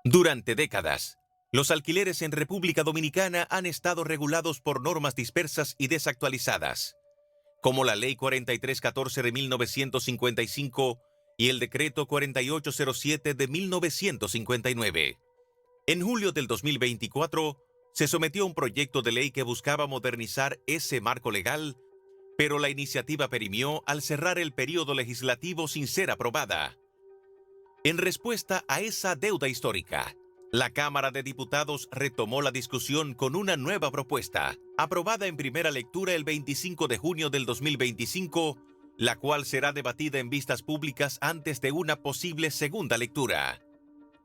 Durante décadas, los alquileres en República Dominicana han estado regulados por normas dispersas y desactualizadas, como la Ley 4314 de 1955 y el Decreto 4807 de 1959. En julio del 2024, se sometió un proyecto de ley que buscaba modernizar ese marco legal, pero la iniciativa perimió al cerrar el período legislativo sin ser aprobada. En respuesta a esa deuda histórica, la Cámara de Diputados retomó la discusión con una nueva propuesta, aprobada en primera lectura el 25 de junio del 2025, la cual será debatida en vistas públicas antes de una posible segunda lectura.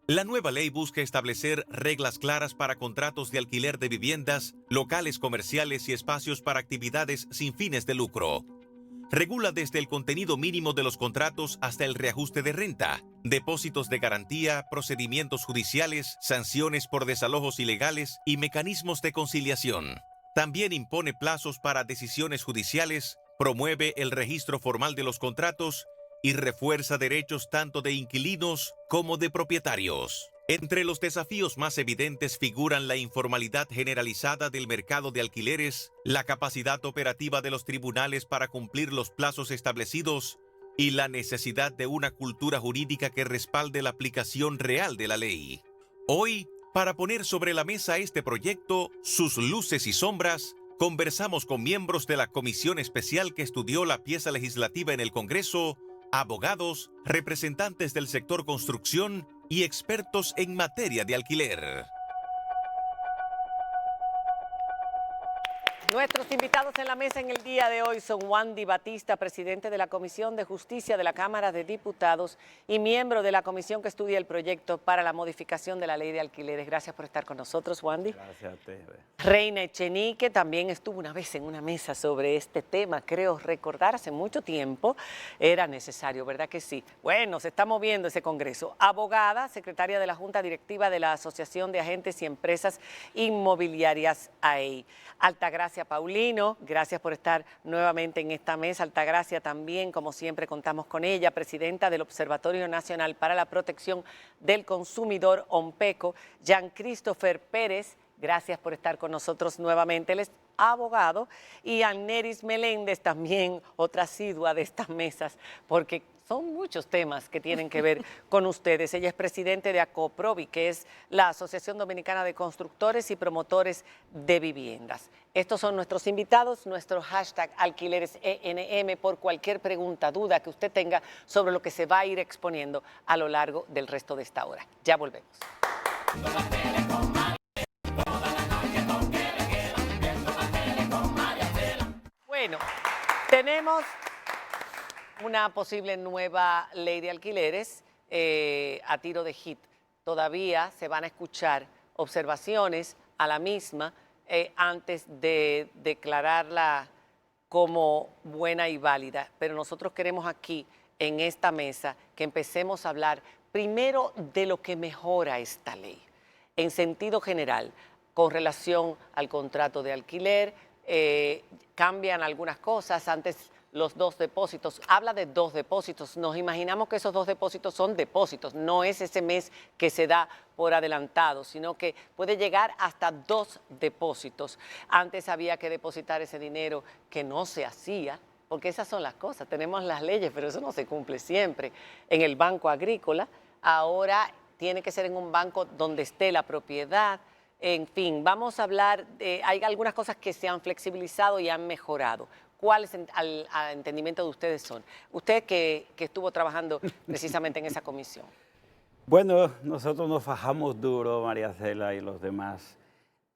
La nueva ley busca establecer reglas claras para contratos de alquiler de viviendas, locales comerciales y espacios para actividades sin fines de lucro. Regula desde el contenido mínimo de los contratos hasta el reajuste de renta, depósitos de garantía, procedimientos judiciales, sanciones por desalojos ilegales y mecanismos de conciliación. También impone plazos para decisiones judiciales, promueve el registro formal de los contratos y refuerza derechos tanto de inquilinos como de propietarios. Entre los desafíos más evidentes figuran la informalidad generalizada del mercado de alquileres, la capacidad operativa de los tribunales para cumplir los plazos establecidos y la necesidad de una cultura jurídica que respalde la aplicación real de la ley. Hoy, para poner sobre la mesa este proyecto, sus luces y sombras, conversamos con miembros de la comisión especial que estudió la pieza legislativa en el Congreso, abogados, representantes del sector construcción y expertos en materia de alquiler. Nuestros invitados en la mesa en el día de hoy son Wandy Batista, presidente de la Comisión de Justicia de la Cámara de Diputados y miembro de la comisión que estudia el proyecto para la modificación de la ley de alquileres. Gracias por estar con nosotros, Wandy. Gracias a usted. Reina Echenique también estuvo una vez en una mesa sobre este tema, creo recordar, hace mucho tiempo. Era necesario, ¿verdad que sí? Bueno, se está moviendo ese congreso. Abogada, secretaria de la Junta Directiva de la Asociación de Agentes y Empresas Inmobiliarias AEI. Altagracia Paulino, gracias por estar nuevamente en esta mesa. Altagracia también, como siempre, contamos con ella, presidenta del Observatorio Nacional para la Protección del Consumidor, OMPECO. Jean Christopher Pérez, gracias por estar con nosotros nuevamente. Él es abogado. Y Anneris Meléndez, también otra asidua de estas mesas, porque son muchos temas que tienen que ver con ustedes. Ella es presidente de ACOPROVI, que es la Asociación Dominicana de Constructores y Promotores de Viviendas. Estos son nuestros invitados, nuestro hashtag AlquileresENM, por cualquier pregunta, duda que usted tenga sobre lo que se va a ir exponiendo a lo largo del resto de esta hora. Ya volvemos. Bueno, tenemos una posible nueva ley de alquileres a tiro de hit. Todavía se van a escuchar observaciones a la misma antes de declararla como buena y válida. Pero nosotros queremos aquí, en esta mesa, que empecemos a hablar primero de lo que mejora esta ley, en sentido general, con relación al contrato de alquiler. Cambian algunas cosas. Antes los 2 depósitos, habla de 2 depósitos, nos imaginamos que esos 2 depósitos son depósitos, no es ese mes que se da por adelantado, sino que puede llegar hasta 2 depósitos. Antes había que depositar ese dinero que no se hacía, porque esas son las cosas, tenemos las leyes, pero eso no se cumple siempre. En el Banco Agrícola, ahora tiene que ser en un banco donde esté la propiedad. En fin, vamos a hablar hay algunas cosas que se han flexibilizado y han mejorado. ¿Cuáles, al entendimiento de ustedes, son? Usted que estuvo trabajando precisamente en esa comisión. Bueno, nosotros nos fajamos duro, María Cela y los demás,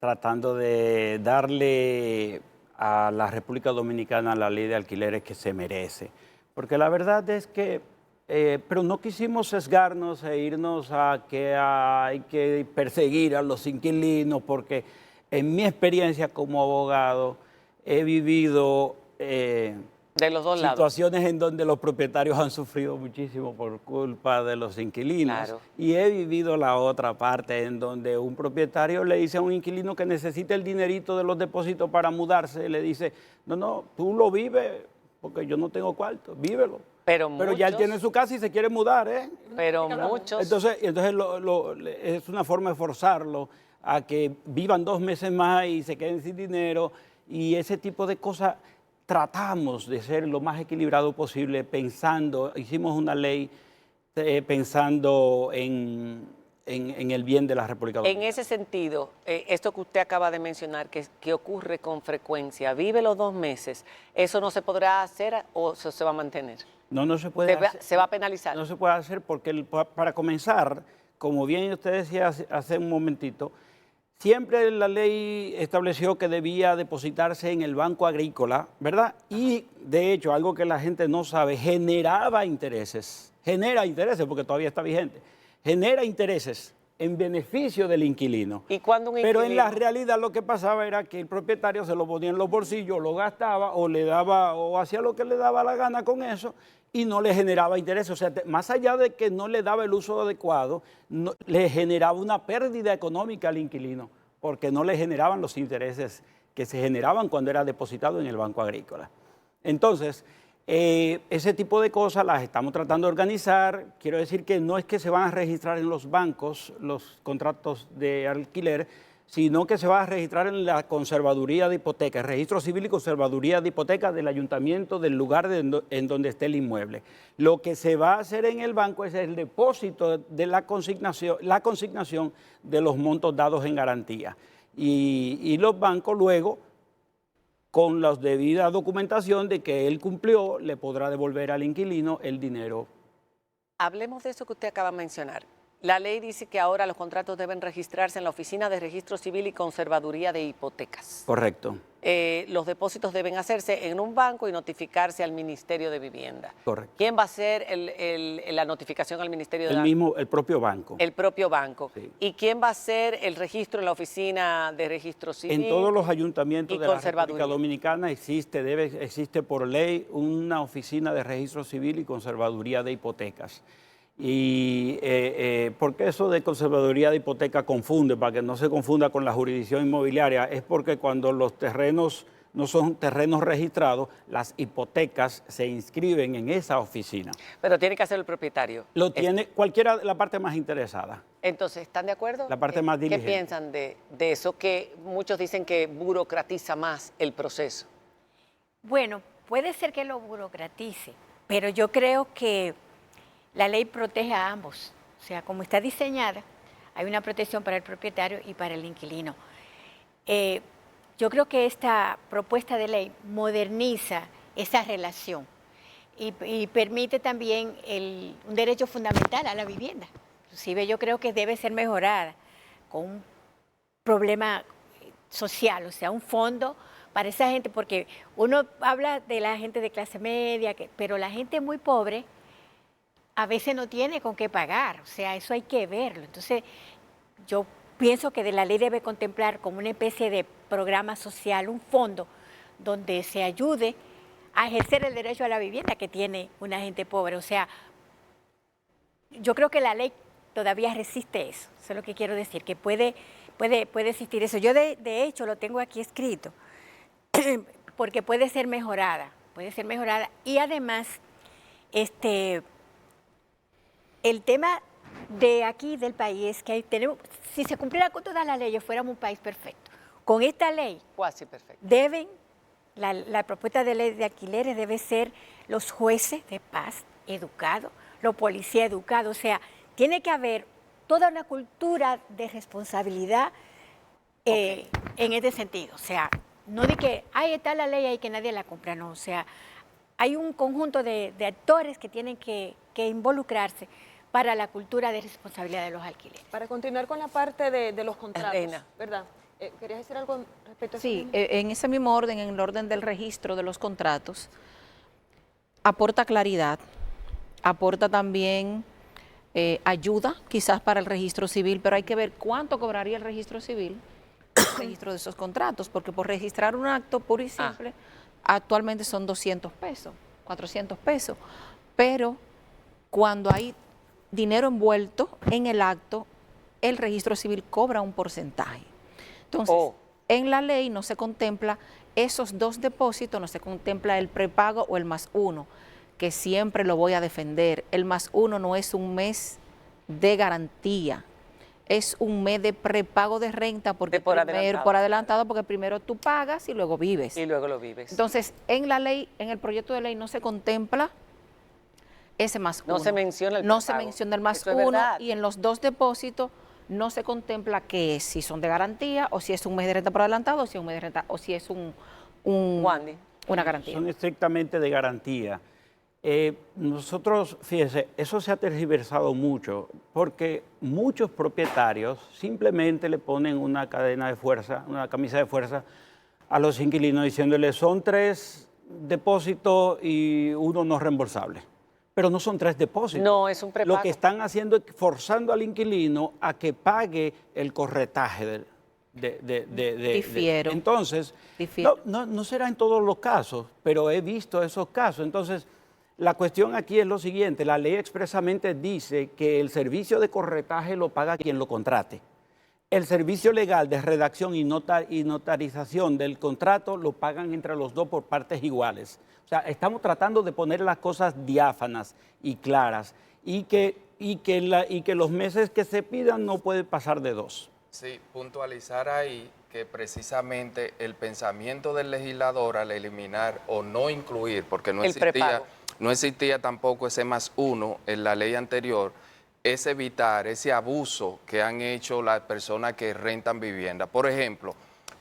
tratando de darle a la República Dominicana la ley de alquileres que se merece. Porque la verdad es que, pero no quisimos sesgarnos e irnos a que hay que perseguir a los inquilinos, porque en mi experiencia como abogado he vivido de los dos situaciones lados, en donde los propietarios han sufrido muchísimo por culpa de los inquilinos. Claro. Y he vivido la otra parte en donde un propietario le dice a un inquilino que necesita el dinerito de los depósitos para mudarse, le dice, no, tú lo vives porque yo no tengo cuarto, vívelo. Pero ya él muchos, tiene su casa y se quiere mudar, ¿eh? pero muchos, Entonces es una forma de forzarlo a que vivan 2 meses más y se queden sin dinero y ese tipo de cosas. Tratamos de ser lo más equilibrado posible hicimos una ley pensando en el bien de la República en Dominicana. ese sentido, esto que usted acaba de mencionar, que ocurre con frecuencia, vive los 2 meses, ¿eso no se podrá hacer o eso se va a mantener? No se puede hacer. ¿Se va a penalizar? No se puede hacer porque, para comenzar, como bien usted decía hace un momentito, siempre la ley estableció que debía depositarse en el Banco Agrícola, ¿verdad? Y, de hecho, algo que la gente no sabe, genera intereses porque todavía está vigente, genera intereses en beneficio del inquilino. ¿Y cuando un Pero en la inquilino- realidad lo que pasaba era que el propietario se lo ponía en los bolsillos, lo gastaba o le daba o hacía lo que le daba la gana con eso y no le generaba interés. O sea, más allá de que no le daba el uso adecuado, le generaba una pérdida económica al inquilino porque no le generaban los intereses que se generaban cuando era depositado en el Banco Agrícola. Entonces, ese tipo de cosas las estamos tratando de organizar. Quiero decir que no es que se van a registrar en los bancos los contratos de alquiler, sino que se va a registrar en la conservaduría de hipoteca, el registro civil y conservaduría de hipoteca del ayuntamiento del lugar en donde esté el inmueble. Lo que se va a hacer en el banco es el depósito de la consignación de los montos dados en garantía. Y los bancos luego, con la debida documentación de que él cumplió, le podrá devolver al inquilino el dinero. Hablemos de eso que usted acaba de mencionar. La ley dice que ahora los contratos deben registrarse en la Oficina de Registro Civil y Conservaduría de Hipotecas. Correcto. Los depósitos deben hacerse en un banco y notificarse al Ministerio de Vivienda. Correcto. ¿Quién va a hacer la notificación al Ministerio de El propio banco. El propio banco. Sí. ¿Y quién va a hacer el registro en la Oficina de Registro Civil? En todos los ayuntamientos y de la conservaduría. República Dominicana existe por ley una oficina de registro civil y conservaduría de hipotecas. Y porque eso de conservaduría de hipoteca confunde, para que no se confunda con la jurisdicción inmobiliaria, es porque cuando los terrenos no son terrenos registrados, las hipotecas se inscriben en esa oficina. Pero tiene que hacer el propietario. Lo tiene cualquiera, la parte más interesada. Entonces, ¿están de acuerdo? La parte más diligente. ¿Qué piensan de eso que muchos dicen que burocratiza más el proceso? Bueno, puede ser que lo burocratice, pero yo creo que la ley protege a ambos. O sea, como está diseñada, hay una protección para el propietario y para el inquilino. Yo creo que esta propuesta de ley moderniza esa relación y permite también un derecho fundamental a la vivienda. Inclusive yo creo que debe ser mejorada con un problema social, o sea, un fondo para esa gente, porque uno habla de la gente de clase media, pero la gente muy pobre a veces no tiene con qué pagar, o sea, eso hay que verlo. Entonces, yo pienso que la ley debe contemplar como una especie de programa social, un fondo donde se ayude a ejercer el derecho a la vivienda que tiene una gente pobre. O sea, yo creo que la ley todavía resiste eso es lo que quiero decir, que puede existir eso. Yo de hecho lo tengo aquí escrito, porque puede ser mejorada y además, el tema de aquí del país es que si se cumpliera con todas las leyes fuéramos un país perfecto. Con esta ley Cuasi perfecto. la propuesta de ley de alquileres debe ser los jueces de paz educados, los policías educados, o sea, tiene que haber toda una cultura de responsabilidad en este sentido. O sea, no de que ahí está la ley ahí que nadie la compra, no. O sea, hay un conjunto de actores que tienen que involucrarse para la cultura de responsabilidad de los alquileres. Para continuar con la parte de los contratos, Reina. ¿verdad? ¿Querías decir algo respecto a eso? Sí, en ese mismo orden, en el orden del registro de los contratos, aporta claridad, aporta también ayuda quizás para el registro civil, pero hay que ver cuánto cobraría el registro civil, el registro de esos contratos, porque por registrar un acto puro y simple, actualmente son 200 pesos, 400 pesos, pero cuando hay dinero envuelto en el acto, el registro civil cobra un porcentaje. Entonces, en la ley no se contempla esos dos depósitos, no se contempla el prepago o el +1. que siempre lo voy a defender. El +1 no es un mes de garantía, es un mes de prepago de renta porque por adelantado. por adelantado, porque primero tú pagas y luego vives. Y luego lo vives. Entonces, en la ley, en el proyecto de ley no se contempla ese +1. No se menciona el No se prepago. menciona el Eso es +1 verdad. y en los dos depósitos no se contempla que si son de garantía o si es un mes de renta por adelantado o si es un mes de renta o si es Wandy. una garantía. Son estrictamente de garantía. Nosotros, fíjense, eso se ha tergiversado mucho porque muchos propietarios simplemente le ponen una cadena de fuerza, una camisa de fuerza a los inquilinos diciéndoles son 3 depósitos y uno no reembolsable. Pero no son 3 depósitos. No, es un prepago. Lo que están haciendo es forzando al inquilino a que pague el corretaje Difiero. Entonces, Difiero. no será en todos los casos, pero he visto esos casos. Entonces, la cuestión aquí es lo siguiente, la ley expresamente dice que el servicio de corretaje lo paga quien lo contrate. El servicio legal de redacción y notarización del contrato lo pagan entre los dos por partes iguales. O sea, estamos tratando de poner las cosas diáfanas y claras y que los meses que se pidan no pueden pasar de 2. Sí, puntualizar ahí que precisamente el pensamiento del legislador al eliminar o no incluir, porque no existía tampoco ese +1 en la ley anterior, es evitar ese abuso que han hecho las personas que rentan vivienda. Por ejemplo,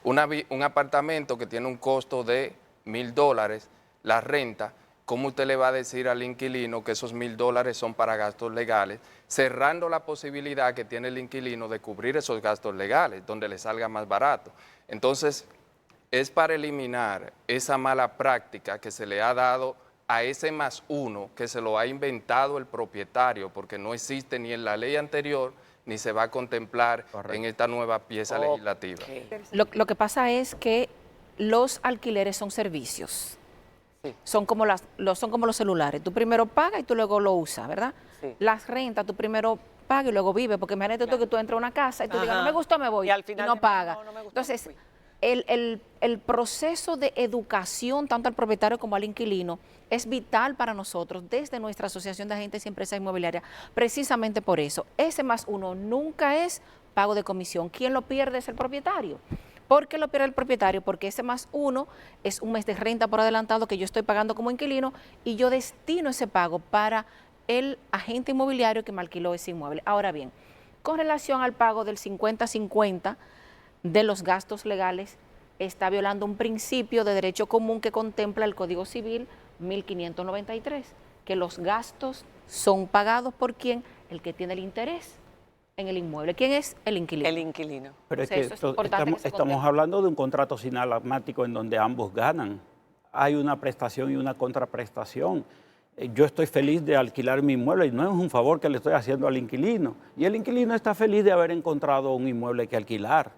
un apartamento que tiene un costo de $1,000, la renta, ¿cómo usted le va a decir al inquilino que esos $1,000 son para gastos legales, cerrando la posibilidad que tiene el inquilino de cubrir esos gastos legales, donde le salga más barato? Entonces, es para eliminar esa mala práctica que se le ha dado a ese +1 que se lo ha inventado el propietario, porque no existe ni en la ley anterior ni se va a contemplar en esta nueva pieza legislativa. Lo que pasa es que los alquileres son servicios. Sí. Son como los celulares. Tú primero pagas y tú luego lo usas, ¿verdad? Sí. Las rentas, tú primero pagas y luego vives, porque imagínate tú que tú entras a una casa y tú digas, no me gustó, me voy, Y al final no dices, pagas. no me gustó, Entonces, me fui. el proceso de educación, tanto al propietario como al inquilino, es vital para nosotros desde nuestra Asociación de Agentes y Empresas Inmobiliarias, precisamente por eso. Ese +1 nunca es pago de comisión. Quien lo pierde es el propietario. ¿Por qué lo pierde el propietario? Porque ese +1 es un mes de renta por adelantado que yo estoy pagando como inquilino y yo destino ese pago para el agente inmobiliario que me alquiló ese inmueble. Ahora bien, con relación al pago del 50-50 de los gastos legales, está violando un principio de derecho común que contempla el Código Civil 1593, que los gastos son pagados por quién, el que tiene el interés en el inmueble. ¿Quién es? El inquilino. El inquilino. Pero es O sea, que eso es importante que se estamos contemple. hablando de un contrato sinalagmático en donde ambos ganan. Hay una prestación y una contraprestación. Yo estoy feliz de alquilar mi inmueble y no es un favor que le estoy haciendo al inquilino. Y el inquilino está feliz de haber encontrado un inmueble que alquilar.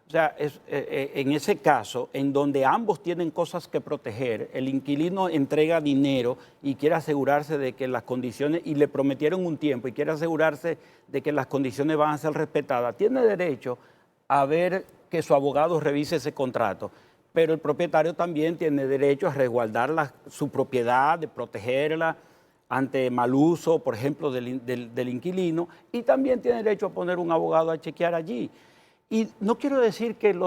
O sea, en ese caso, en donde ambos tienen cosas que proteger, el inquilino entrega dinero y quiere asegurarse de que las condiciones, y le prometieron un tiempo, y quiere asegurarse de que las condiciones van a ser respetadas, tiene derecho a ver que su abogado revise ese contrato. Pero el propietario también tiene derecho a resguardar su propiedad, de protegerla ante mal uso, por ejemplo, del inquilino, y también tiene derecho a poner un abogado a chequear allí. Y no quiero decir que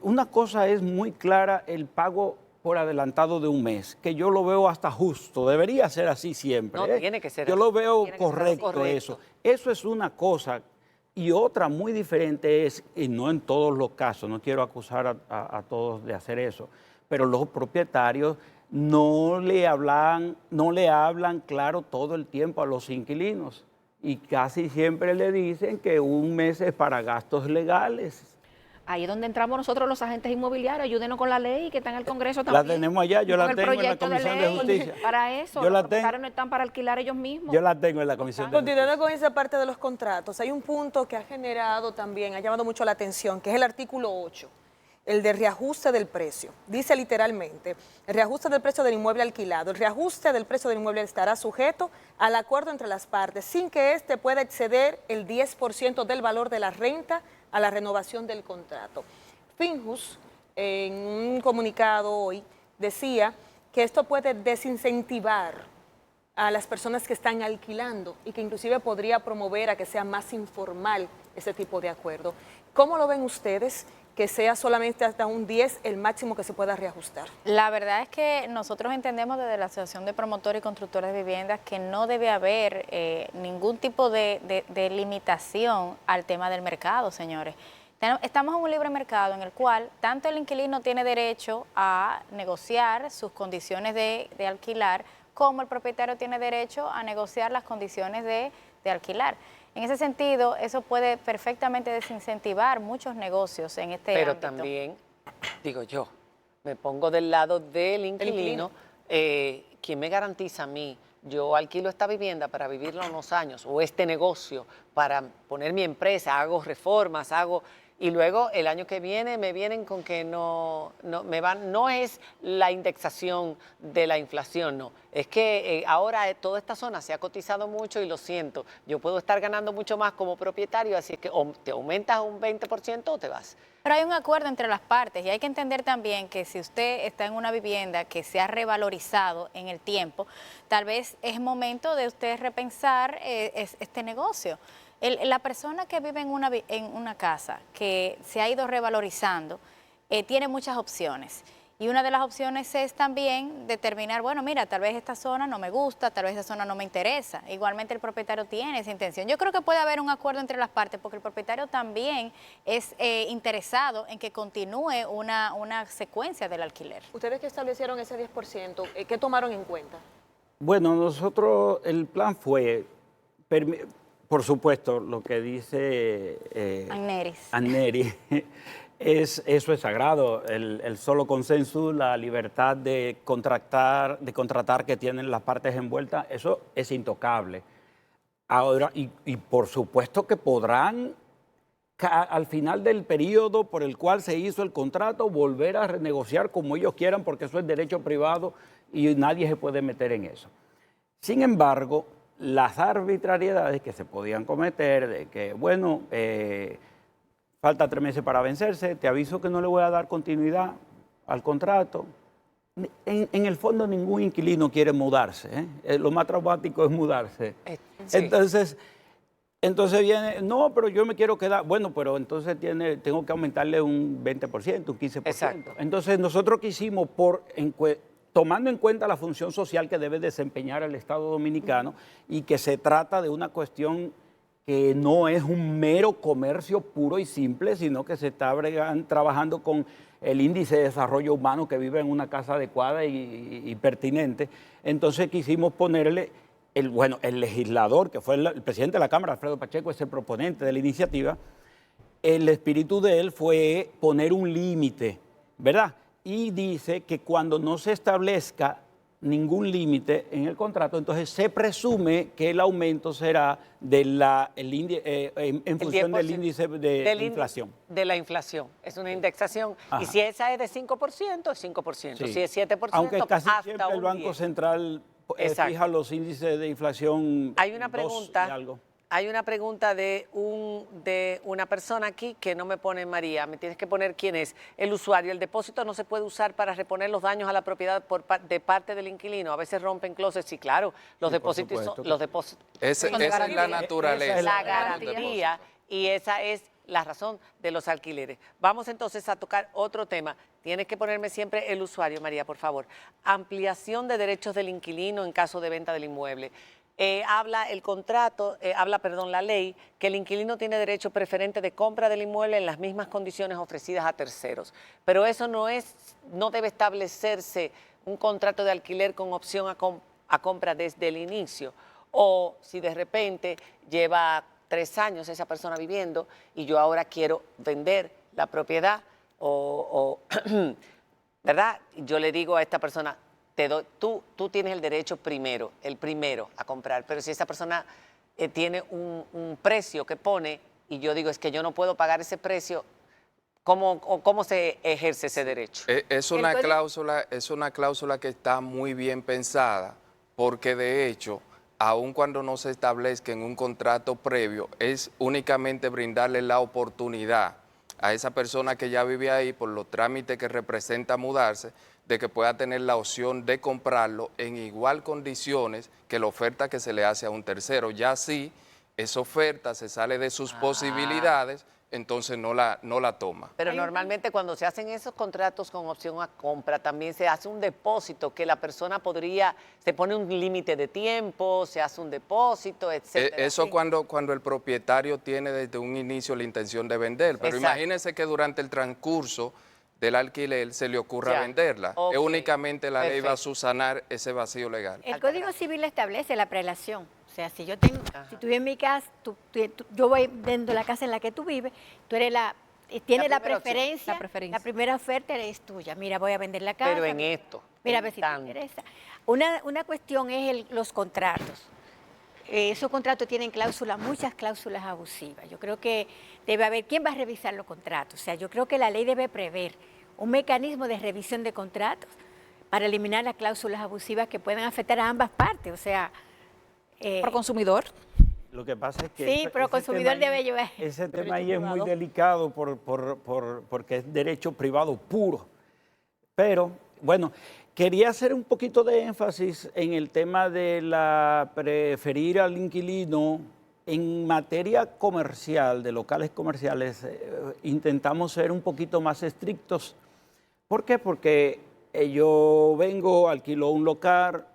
una cosa es muy clara, el pago por adelantado de un mes, que yo lo veo hasta justo, debería ser así siempre. No, tiene que ser Yo así. lo veo Tiene que ser correcto, correcto. eso. Eso es una cosa. Y otra muy diferente es, y no en todos los casos, no quiero acusar a todos de hacer eso, pero los propietarios no le hablan claro todo el tiempo a los inquilinos. Y casi siempre le dicen que un mes es para gastos legales. Ahí es donde entramos nosotros los agentes inmobiliarios, ayúdenos con la ley que está en el Congreso La también. tenemos allá, yo Y la con el tengo en la proyecto Comisión de ley. Justicia. Para eso, Yo la los propietarios tengo. no están para alquilar ellos mismos. Yo la tengo en la Comisión de Continuando Justicia. con esa parte de los contratos, hay un punto que ha generado también, ha llamado mucho la atención, que es el artículo 8, el de reajuste del precio. Dice literalmente, el reajuste del precio del inmueble alquilado. El reajuste del precio del inmueble estará sujeto al acuerdo entre las partes, sin que éste pueda exceder el 10% del valor de la renta a la renovación del contrato. Finjus, en un comunicado hoy, decía que esto puede desincentivar a las personas que están alquilando y que inclusive podría promover a que sea más informal ese tipo de acuerdo. ¿Cómo lo ven ustedes? Que sea solamente hasta un 10 el máximo que se pueda reajustar. La verdad es que nosotros entendemos desde la Asociación de Promotores y Constructores de Viviendas que no debe haber ningún tipo de limitación al tema del mercado, señores. Estamos en un libre mercado en el cual tanto el inquilino tiene derecho a negociar sus condiciones de alquilar, como el propietario tiene derecho a negociar las condiciones de alquilar. En ese sentido, eso puede perfectamente desincentivar muchos negocios en este ámbito. Pero también, digo yo, me pongo del lado del inquilino. ¿Quién me garantiza a mí? Yo alquilo esta vivienda para vivirla unos años, o este negocio para poner mi empresa, hago reformas, y luego el año que viene me vienen con que no es la indexación de la inflación, no. Es que ahora toda esta zona se ha cotizado mucho y lo siento, yo puedo estar ganando mucho más como propietario, así es que o te aumentas un 20% o te vas. Pero hay un acuerdo entre las partes y hay que entender también que si usted está en una vivienda que se ha revalorizado en el tiempo, tal vez es momento de usted repensar este negocio. La persona que vive en una casa que se ha ido revalorizando tiene muchas opciones. Y una de las opciones es también determinar, bueno, mira, tal vez esta zona no me gusta, tal vez esta zona no me interesa. Igualmente el propietario tiene esa intención. Yo creo que puede haber un acuerdo entre las partes porque el propietario también es interesado en que continúe una secuencia del alquiler. Ustedes que establecieron ese 10%, ¿qué tomaron en cuenta? Bueno, nosotros, el plan fue, por supuesto, lo que dice Anneri, eso es sagrado, el solo consenso, la libertad de contratar que tienen las partes envueltas, eso es intocable. Ahora, y por supuesto que podrán, al final del periodo por el cual se hizo el contrato, volver a renegociar como ellos quieran, porque eso es derecho privado y nadie se puede meter en eso. Sin embargo, las arbitrariedades que se podían cometer, de que, bueno, falta 3 meses para vencerse, te aviso que no le voy a dar continuidad al contrato. En el fondo ningún inquilino quiere mudarse, lo más traumático es mudarse. Sí. Entonces viene, no, pero yo me quiero quedar, bueno, pero entonces tengo que aumentarle un 20%, un 15%. Exacto. Entonces nosotros quisimos, tomando en cuenta la función social que debe desempeñar el Estado Dominicano y que se trata de una cuestión que no es un mero comercio puro y simple, sino que se está trabajando con el índice de desarrollo humano que vive en una casa adecuada y pertinente. Entonces quisimos ponerle, el legislador, que fue el presidente de la Cámara, Alfredo Pacheco, es el proponente de la iniciativa, el espíritu de él fue poner un límite, ¿verdad? Y dice que cuando no se establezca ningún límite en el contrato, entonces se presume que el aumento será en función del índice de inflación. De la inflación, es una indexación. Ajá. Y si esa es de 5%, es 5%. Sí. Si es 7%, aunque casi siempre el Banco Central fija los índices de inflación. Hay una pregunta. Hay una pregunta de una persona aquí que no me pone María, me tienes que poner quién es. El usuario, el depósito no se puede usar para reponer los daños a la propiedad de parte del inquilino. A veces rompen closets, sí, claro, los depósitos son los depósitos. Esa es la naturaleza. Esa es la garantía y esa es la razón de los alquileres. Vamos entonces a tocar otro tema. Tienes que ponerme siempre el usuario, María, por favor. Ampliación de derechos del inquilino en caso de venta del inmueble. Habla la ley, que el inquilino tiene derecho preferente de compra del inmueble en las mismas condiciones ofrecidas a terceros. Pero eso no debe establecerse un contrato de alquiler con opción a compra desde el inicio. O si de repente lleva 3 años esa persona viviendo y yo ahora quiero vender la propiedad, ¿verdad? Yo le digo a esta persona, tú tienes el derecho el primero a comprar, pero si esa persona tiene un precio que pone y yo digo es que yo no puedo pagar ese precio, ¿cómo se ejerce ese derecho? Es una cláusula que está muy bien pensada, porque de hecho, aun cuando no se establezca en un contrato previo, es únicamente brindarle la oportunidad a esa persona que ya vive ahí por los trámites que representa mudarse, de que pueda tener la opción de comprarlo en igual condiciones que la oferta que se le hace a un tercero. Ya si esa oferta se sale de sus posibilidades, entonces no la toma. Pero normalmente cuando se hacen esos contratos con opción a compra, también se hace un depósito que la persona se pone un límite de tiempo, se hace un depósito, etcétera. Eso ¿sí? cuando el propietario tiene desde un inicio la intención de vender, pero Exacto. imagínense que durante el transcurso del alquiler se le ocurra Ya. venderla. Ok. Es únicamente la ley va a Perfecto. subsanar ese vacío legal. El Código Civil establece la prelación. O sea, si yo tengo, si tú vives en mi casa, yo voy vendo la casa en la que tú vives, tú eres tienes la primera opción. preferencia, La preferencia. la primera oferta es tuya. Mira, voy a vender la casa. Pero en esto, Mira, a en ver si te tanto. interesa. Una cuestión es los contratos. Esos contratos tienen cláusulas, muchas cláusulas abusivas. Yo creo que debe haber, ¿quién va a revisar los contratos? O sea, yo creo que la ley debe prever un mecanismo de revisión de contratos para eliminar las cláusulas abusivas que puedan afectar a ambas partes. O sea, Pro consumidor. Lo que pasa es que sí, pero el consumidor tema ahí- debe llevar. Ese tema Derecho ahí es muy privado. delicado porque es derecho privado puro. Pero, bueno, quería hacer un poquito de énfasis en el tema de preferir al inquilino. En materia comercial, de locales comerciales, intentamos ser un poquito más estrictos. ¿Por qué? Porque yo vengo, alquilo un local,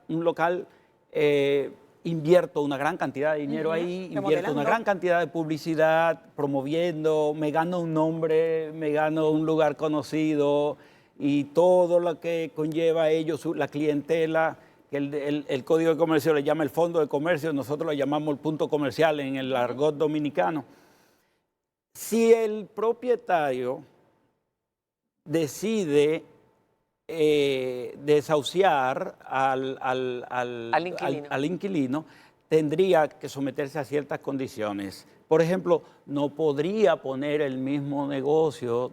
invierto una gran cantidad de dinero ahí, invierto Remodelando. una gran cantidad de publicidad, promoviendo, me gano un nombre, me gano un lugar conocido y todo lo que conlleva ello, la clientela, que el Código de Comercio le llama el fondo de comercio, nosotros lo llamamos el punto comercial en el argot dominicano. Si el propietario decide desahuciar al inquilino, tendría que someterse a ciertas condiciones. Por ejemplo, no podría poner el mismo negocio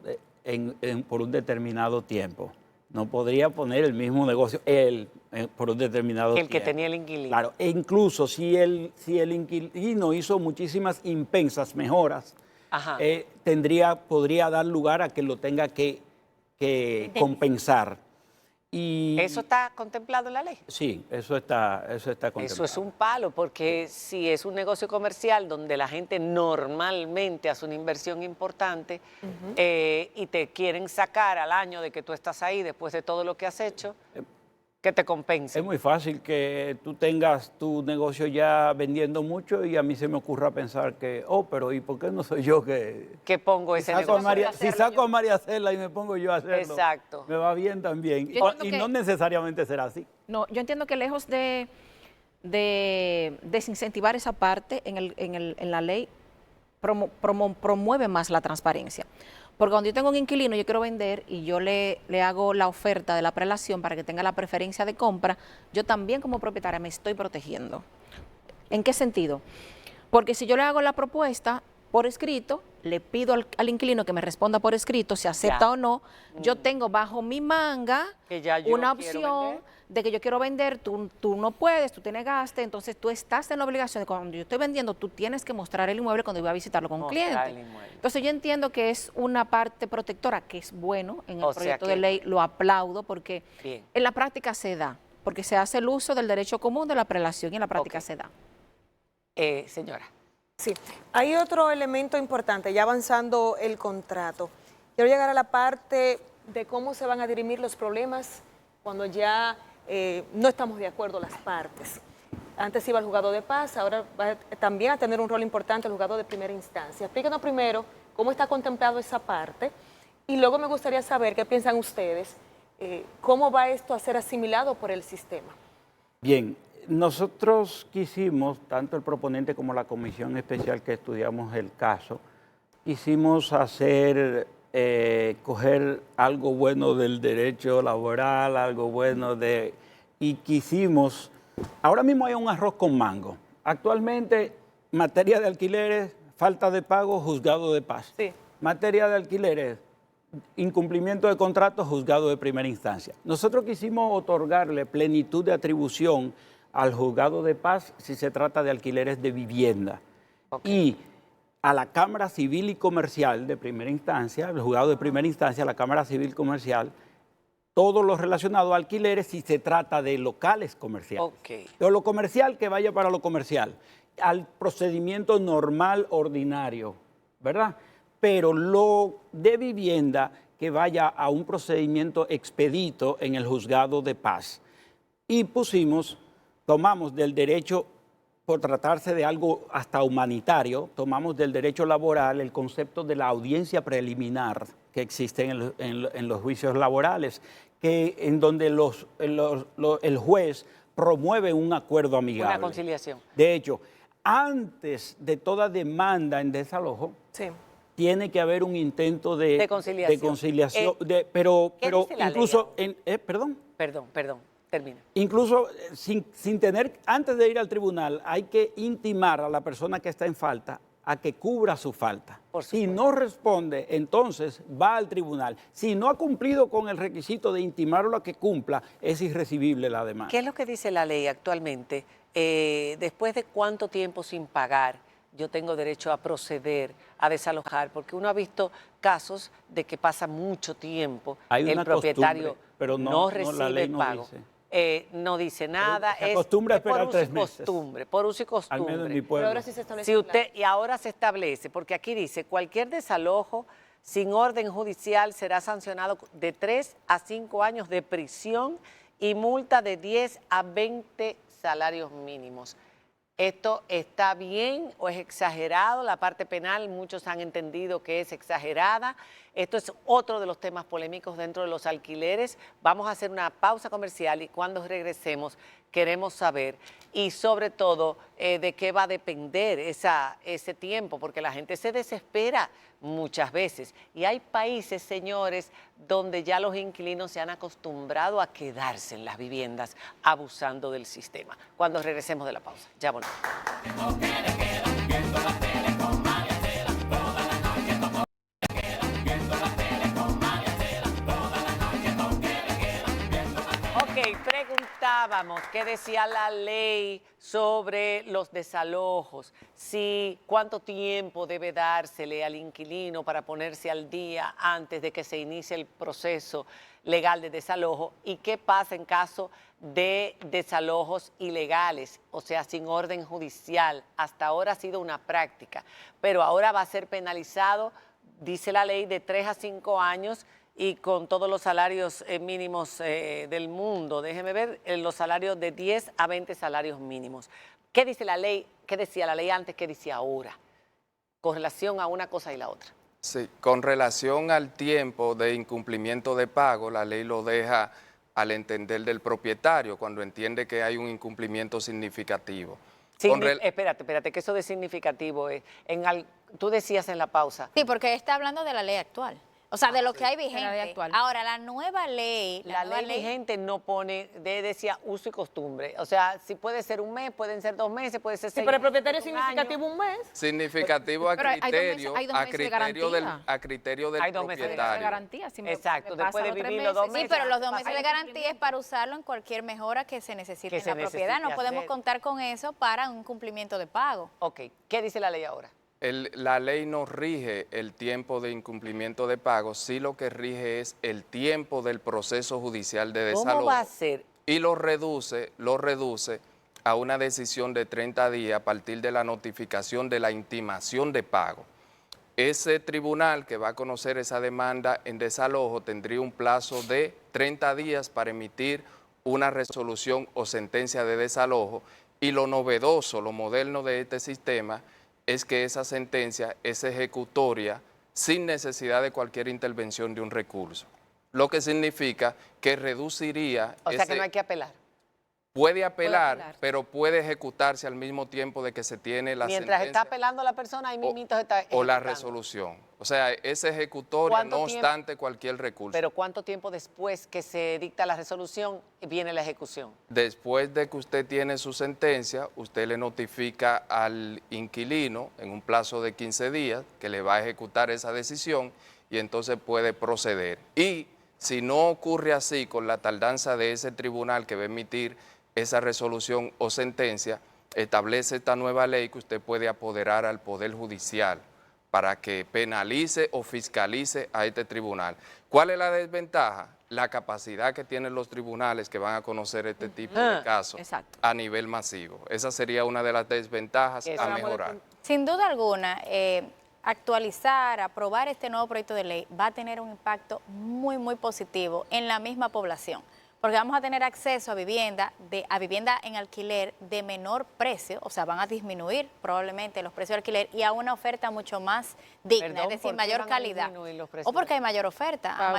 por un determinado tiempo. No podría poner el mismo negocio por un determinado tiempo. El que tenía el inquilino. Claro, e incluso si el inquilino hizo muchísimas impensas mejoras, Ajá. podría dar lugar a que lo tenga que compensar. Y, ¿Eso está contemplado en la ley? Sí, eso está contemplado. Eso es un palo, porque si es un negocio comercial donde la gente normalmente hace una inversión importante y te quieren sacar al año de que tú estás ahí después de todo lo que has hecho, que te compense. Es muy fácil que tú tengas tu negocio ya vendiendo mucho y a mí se me ocurra pensar que, pero ¿y por qué no soy yo que pongo ese saco negocio? si saco a María Cela y me pongo yo a hacerlo? Exacto. Me va bien también. Yo entiendo Y que- no necesariamente será así. No, yo entiendo que lejos de desincentivar esa parte en la ley, promueve más la transparencia. Porque cuando yo tengo un inquilino, yo quiero vender y yo le hago la oferta de la prelación para que tenga la preferencia de compra, yo también como propietaria me estoy protegiendo. ¿En qué sentido? Porque si yo le hago la propuesta por escrito, le pido al inquilino que me responda por escrito si acepta Ya. o no, yo tengo bajo mi manga Que ya yo una quiero opción vender. de que yo quiero vender, tú no puedes, tú te negaste, entonces tú estás en la obligación de cuando yo estoy vendiendo, tú tienes que mostrar el inmueble cuando yo voy a visitarlo con un Mostrar cliente. el inmueble. Entonces yo entiendo que es una parte protectora, que es bueno en el O sea proyecto que- de ley, lo aplaudo porque Bien. en la práctica se da, porque se hace el uso del derecho común de la prelación y en la práctica Ok. se da. Señora. Sí, hay otro elemento importante, ya avanzando el contrato. Quiero llegar a la parte de cómo se van a dirimir los problemas cuando ya no estamos de acuerdo las partes. Antes iba el juzgado de paz, ahora va también a tener un rol importante el juzgado de primera instancia. Explíquenos primero cómo está contemplado esa parte y luego me gustaría saber qué piensan ustedes, cómo va esto a ser asimilado por el sistema. Bien, nosotros quisimos, tanto el proponente como la comisión especial que estudiamos el caso, quisimos coger algo bueno del derecho laboral, algo bueno y quisimos, ahora mismo hay un arroz con mango. Actualmente, materia de alquileres, falta de pago, juzgado de paz. Sí. Materia de alquileres, incumplimiento de contrato, juzgado de primera instancia. Nosotros quisimos otorgarle plenitud de atribución al juzgado de paz si se trata de alquileres de vivienda. Y a la Cámara Civil y Comercial de primera instancia, el juzgado de primera instancia, la Cámara Civil Comercial, todo lo relacionado a alquileres si se trata de locales comerciales. Ok. Pero lo comercial, que vaya para lo comercial, al procedimiento normal, ordinario, ¿verdad? Pero lo de vivienda, que vaya a un procedimiento expedito en el juzgado de paz. Y tomamos del derecho, por tratarse de algo hasta humanitario, tomamos del derecho laboral el concepto de la audiencia preliminar que existe en los juicios laborales, en donde el juez promueve un acuerdo amigable. Una conciliación. De hecho, antes de toda demanda en desalojo, Sí. tiene que haber un intento de conciliación. Pero dice la incluso, ley Perdón, termina. incluso sin tener, antes de ir al tribunal, hay que intimar a la persona que está en falta a que cubra su falta. Por Si supuesto. no responde, entonces va al tribunal. Si no ha cumplido con el requisito de intimarlo a que cumpla, es irrecibible la demanda. ¿Qué es lo que dice la ley actualmente? ¿Después de cuánto tiempo sin pagar yo tengo derecho a proceder a desalojar? Porque uno ha visto casos de que pasa mucho tiempo, Hay el una propietario costumbre, pero no la recibe ley el no pago. dice. No dice nada, Se acostumbra a es por esperar uso 3 y meses. costumbre, por uso y Al costumbre. menos en mi Pero pueblo. ahora sí se establece Si un plazo. y ahora se establece, porque aquí dice, cualquier desalojo sin orden judicial será sancionado de 3 a 5 años de prisión y multa de 10 a 20 salarios mínimos. ¿Esto está bien o es exagerado? La parte penal, muchos han entendido que es exagerada. Esto es otro de los temas polémicos dentro de los alquileres. Vamos a hacer una pausa comercial y cuando regresemos queremos saber y sobre todo de qué va a depender ese tiempo, porque la gente se desespera muchas veces. Y hay países, señores, donde ya los inquilinos se han acostumbrado a quedarse en las viviendas abusando del sistema. Cuando regresemos de la pausa, ya volvemos. Ok, preguntábamos qué decía la ley sobre los desalojos, cuánto tiempo debe dársele al inquilino para ponerse al día antes de que se inicie el proceso legal de desalojo y qué pasa en caso de desalojos ilegales, o sea, sin orden judicial. Hasta ahora ha sido una práctica, pero ahora va a ser penalizado, dice la ley, de 3 a 5 años y con todos los salarios mínimos del mundo. Déjeme ver, los salarios de 10 a 20 salarios mínimos. ¿Qué dice la ley? ¿Qué decía la ley antes? ¿Qué dice ahora? Con relación a una cosa y la otra. Sí, con relación al tiempo de incumplimiento de pago, la ley lo deja al entender del propietario cuando entiende que hay un incumplimiento significativo. Espérate, que eso de significativo es, tú decías en la pausa. Sí, porque está hablando de la ley actual. O sea, de lo que hay de la vigente. ley actual. Ahora, la nueva ley... La ley vigente no pone, decía uso y costumbre. O sea, si puede ser un mes, pueden ser 2 meses, puede ser 6 Sí, pero el propietario es un año. significativo un mes. Significativo a Pero hay criterio, hay 2 meses de garantía. a criterio del Hay 2 meses de De propietario. garantía. Si me Exacto, pasan después de los 3 vivir los 2 meses. meses. Sí, pero los 2 meses Hay de un garantía es para usarlo en cualquier mejora que se necesite Que en se la propiedad. No necesite podemos hacer. contar con eso para un cumplimiento de pago. Ok, ¿qué dice la ley ahora? La ley no rige el tiempo de incumplimiento de pago, sí lo que rige es el tiempo del proceso judicial de desalojo. ¿Cómo va a ser? Y lo reduce a una decisión de 30 días a partir de la notificación de la intimación de pago. Ese tribunal que va a conocer esa demanda en desalojo tendría un plazo de 30 días para emitir una resolución o sentencia de desalojo y lo novedoso, lo moderno de este sistema es que esa sentencia es ejecutoria sin necesidad de cualquier intervención de un recurso, lo que significa que reduciría... O sea que no hay que apelar. Puede apelar, apelar. pero puede ejecutarse al mismo tiempo de que se tiene la Mientras sentencia está apelando la persona, ahí mismito se está o la ejecutando. resolución. O sea, es ejecutoria, ¿Cuánto no tiempo? obstante cualquier recurso. Pero ¿cuánto tiempo después que se dicta la resolución viene la ejecución? Después de que usted tiene su sentencia, usted le notifica al inquilino en un plazo de 15 días que le va a ejecutar esa decisión y entonces puede proceder. Y si no ocurre así con la tardanza de ese tribunal que va a emitir esa resolución o sentencia, establece esta nueva ley que usted puede apoderar al Poder Judicial para que penalice o fiscalice a este tribunal. ¿Cuál es la desventaja? la capacidad que tienen los tribunales que van a conocer este tipo de casos a nivel masivo. Esa sería una de las desventajas a mejorar. Sin duda alguna, actualizar, aprobar este nuevo proyecto de ley va a tener un impacto muy, muy positivo en la misma población, porque vamos a tener acceso a vivienda en alquiler de menor precio, o sea, van a disminuir probablemente los precios de alquiler y a una oferta mucho más digna, es decir, mayor calidad. O porque hay mayor oferta,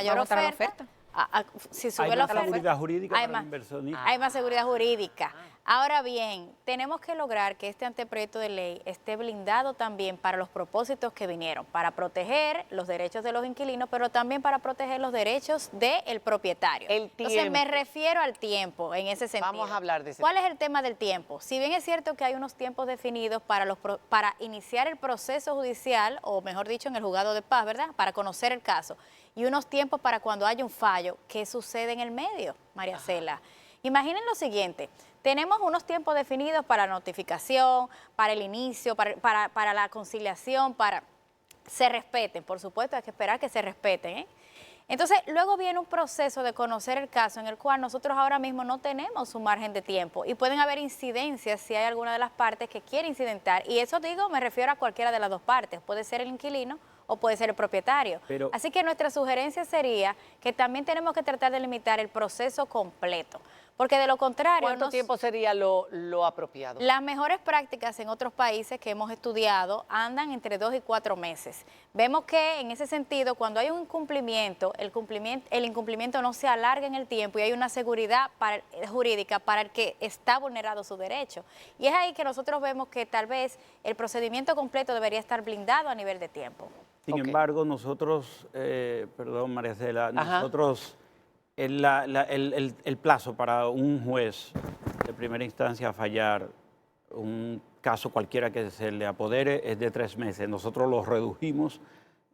si sube la oferta, seguridad jurídica para el inversionista. Hay más seguridad jurídica. Ahora bien, tenemos que lograr que este anteproyecto de ley esté blindado también para los propósitos que vinieron, para proteger los derechos de los inquilinos, pero también para proteger los derechos del propietario. Entonces me refiero al tiempo en ese sentido. Vamos a hablar de ese ¿Cuál es el tema del tiempo? Si bien es cierto que hay unos tiempos definidos para iniciar el proceso judicial, o mejor dicho, en el juzgado de paz, ¿verdad? Para conocer el caso, y unos tiempos para cuando haya un fallo, ¿qué sucede en el medio, María Cela? Imaginen lo siguiente, tenemos unos tiempos definidos para notificación, para el inicio, para la conciliación, para se respeten, por supuesto hay que esperar que se respeten, ¿eh? Entonces, luego viene un proceso de conocer el caso en el cual nosotros ahora mismo no tenemos un margen de tiempo y pueden haber incidencias si hay alguna de las partes que quiere incidentar. Y eso digo, me refiero a cualquiera de las dos partes, puede ser el inquilino o puede ser el propietario. Así que nuestra sugerencia sería que también tenemos que tratar de limitar el proceso completo, porque de lo contrario... ¿Cuánto tiempo sería lo apropiado? Las mejores prácticas en otros países que hemos estudiado andan entre 2 y 4 meses. Vemos que en ese sentido, cuando hay un incumplimiento, el incumplimiento no se alarga en el tiempo y hay una seguridad jurídica para el que está vulnerado su derecho. Y es ahí que nosotros vemos que tal vez el procedimiento completo debería estar blindado a nivel de tiempo. Sin embargo, nosotros, perdón María Cela, nosotros el plazo para un juez de primera instancia a fallar un caso cualquiera que se le apodere es de 3 meses. Nosotros lo redujimos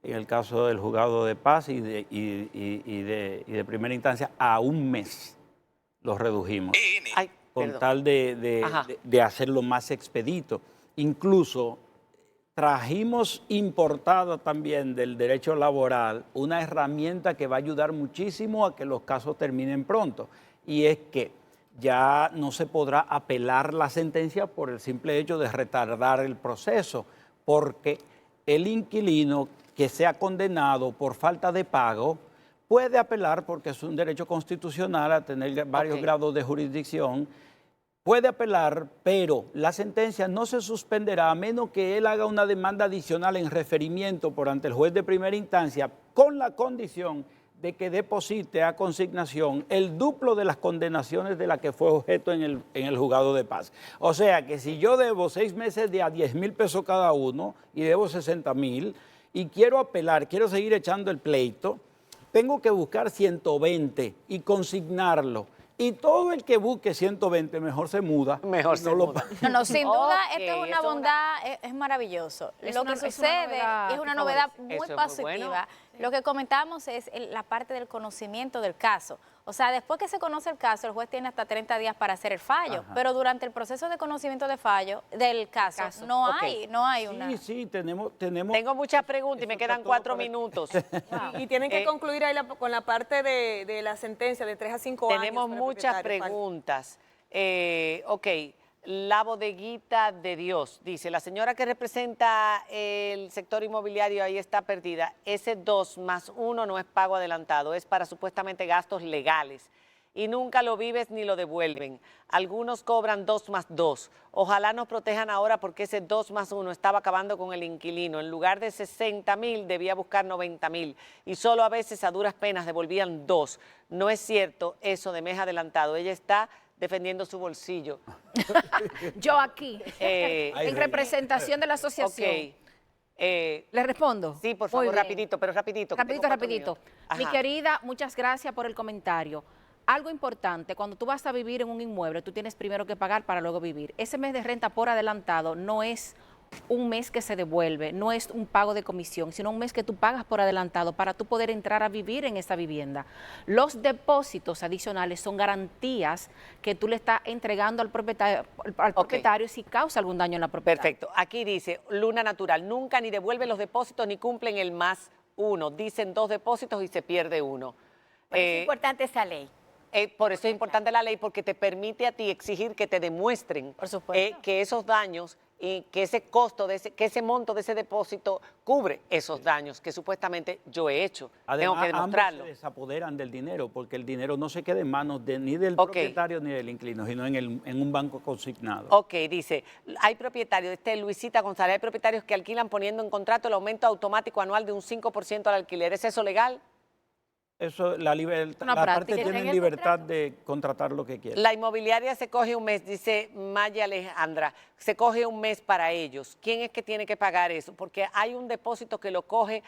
en el caso del juzgado de paz y de primera instancia a 1 mes. Los redujimos con tal de hacerlo más expedito. Incluso trajimos importada también del derecho laboral una herramienta que va a ayudar muchísimo a que los casos terminen pronto, y es que ya no se podrá apelar la sentencia por el simple hecho de retardar el proceso, porque el inquilino que sea condenado por falta de pago puede apelar, porque es un derecho constitucional a tener varios grados de jurisdicción. Puede apelar, pero la sentencia no se suspenderá a menos que él haga una demanda adicional en referimiento por ante el juez de primera instancia, con la condición de que deposite a consignación el duplo de las condenaciones de la que fue objeto en el juzgado de paz. O sea que si yo debo 6 meses de a 10,000 pesos cada uno y debo 60,000 y quiero apelar, quiero seguir echando el pleito, tengo que buscar 120 y consignarlo. Y todo el que busque 120 mejor se muda. Mejor se muda. No, sin duda, esto es una bondad, es maravilloso. Lo que sucede es una novedad muy positiva. Lo que comentamos es la parte del conocimiento del caso. O sea, después que se conoce el caso, el juez tiene hasta 30 días para hacer el fallo, pero durante el proceso de conocimiento de fallo del caso. No hay una... Sí, tenemos... Tengo muchas preguntas y me quedan 4 minutos. Y tienen que concluir ahí con la parte de la sentencia de 3 a 5 años. Tenemos muchas preguntas. La bodeguita de Dios, dice, la señora que representa el sector inmobiliario ahí está perdida. Ese 2+1 no es pago adelantado, es para supuestamente gastos legales. Y nunca lo vives ni lo devuelven. Algunos cobran 2+2. Ojalá nos protejan ahora porque ese 2+1 estaba acabando con el inquilino. En lugar de 60,000 debía buscar 90,000. Y solo a veces a duras penas devolvían 2. No es cierto eso de mes adelantado. Ella está defendiendo su bolsillo. Yo aquí, en representación de la asociación. ¿Le respondo? Sí, por favor, rapidito, pero rapidito. Rapidito. Mi querida, muchas gracias por el comentario. Algo importante, cuando tú vas a vivir en un inmueble, tú tienes primero que pagar para luego vivir. Ese mes de renta por adelantado no es un mes que se devuelve, no es un pago de comisión, sino un mes que tú pagas por adelantado para tú poder entrar a vivir en esa vivienda. Los depósitos adicionales son garantías que tú le estás entregando al propietario si causa algún daño en la propiedad. Perfecto. Aquí dice, Luna Natural, nunca ni devuelve los depósitos ni cumplen el +1. Dicen 2 depósitos y se pierde 1. Es importante esa ley. Por eso es importante la ley, porque te permite a ti exigir que te demuestren Por supuesto. que esos daños y que ese costo, que ese monto de ese depósito cubre esos daños que supuestamente yo he hecho. Además, Tengo que demostrarlo. ambos se desapoderan del dinero, porque el dinero no se queda en manos ni del Ok. propietario ni del inquilino, sino en un banco consignado. Ok, dice, hay propietarios, Luisita González, hay propietarios que alquilan poniendo en contrato el aumento automático anual de un 5% al alquiler. ¿Es eso legal? Eso, la Una parte práctica. tiene ¿En el libertad de contratar lo que quiera. La inmobiliaria se coge un mes, dice Maya Alejandra, se coge un mes para ellos. ¿Quién es que tiene que pagar eso? Porque hay un depósito que lo coge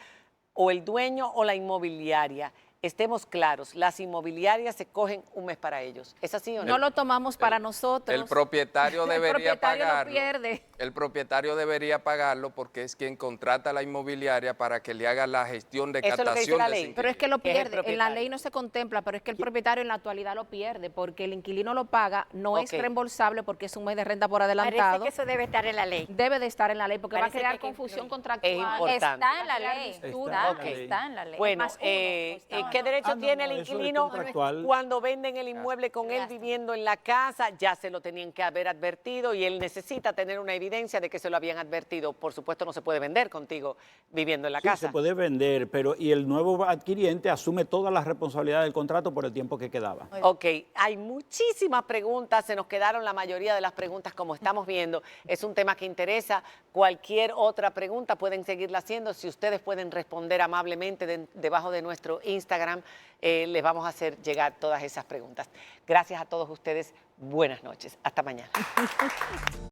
o el dueño o la inmobiliaria. Estemos claros, las inmobiliarias se cogen un mes para ellos. ¿Es así o no? No lo tomamos para nosotros. El propietario debería El propietario lo pagarlo. pierde. El propietario debería pagarlo porque es quien contrata a la inmobiliaria para que le haga la gestión de Eso es lo que dice captación la de ley. ese Pero es que lo Es el pierde. En la propietario. ley no se contempla, pero es que el propietario en la actualidad lo pierde porque el inquilino lo paga, no es Ok. reembolsable porque es un mes de renta por Parece adelantado. que eso debe estar en la ley. Debe de estar en la ley porque va a Parece que crear hay que confusión incluir. contractual. Es importante. Está en la Crear ley. ruptura. Ok. Está en la ley. Bueno, Más uno, está. ¿qué derecho no, tiene el eso es inquilino contractual. cuando venden el inmueble con él viviendo en la casa? Ya se lo tenían que haber advertido y él necesita tener una evidencia de que se lo habían advertido. Por supuesto, no se puede vender contigo viviendo en la Sí, casa. se puede vender, pero y el nuevo adquiriente asume toda la responsabilidad del contrato por el tiempo que quedaba. Ok, hay muchísimas preguntas, se nos quedaron la mayoría de las preguntas como estamos viendo. Es un tema que interesa. Cualquier otra pregunta pueden seguirla haciendo. Si ustedes pueden responder amablemente debajo de nuestro Instagram, les vamos a hacer llegar todas esas preguntas. Gracias a todos ustedes. Buenas noches. Hasta mañana.